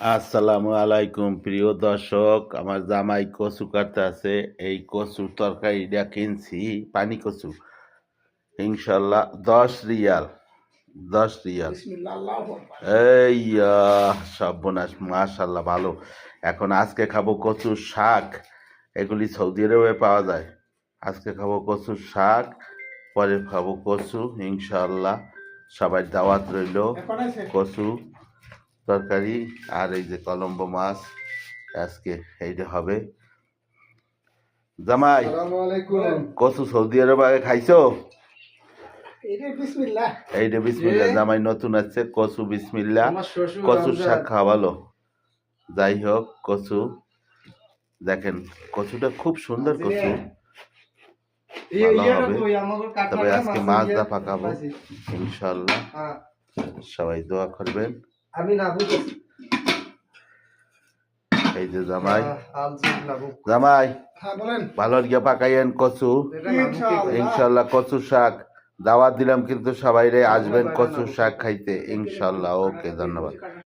আসসালামু আলাইকুম প্রিয় দর্শক, আমার জামাই কচু কাটতে আছে। এই কচুর তরকারিটা কিনছি, পানি কচু, ইনশাল্লাহ 10 রিয়াল, 10 রিয়াল। এই সর্বনাশ, মাশাল্লাহ ভালো। এখন আজকে খাবো কচুর শাক, এগুলি সৌদি আরবে পাওয়া যায়। আজকে খাবো কচুর শাক, পরে খাবো কচু ইনশাল্লাহ। সবাই দাওয়াত রইল। কচু তরকারি আর এই যে কলম্বো মাছ আজকে এইটা হবে। জামাই কচু সৌদি আরব আগে খাইছো? এইটা বিসমিল্লাহ, জামাই নতুন আছে কচু, বিসমিল্লাহ। কচুর শাক খাওয়ালো। যাই হোক, কচু দেখেন, কচুটা খুব সুন্দর কচু, ভালো হবে। তবে আজকে মাছ দা পাকাবো ইনশাল্লাহ, সবাই দোয়া করবেন। এই যে জামাই, জামাই ভালো গিয়া পাকাইয়েন কচু ইনশাল্লাহ। কচু শাক দাওয়াত দিলাম, কিন্তু সবাই রে আসবেন কচু শাক খাইতে ইনশাল্লাহ। ওকে, ধন্যবাদ।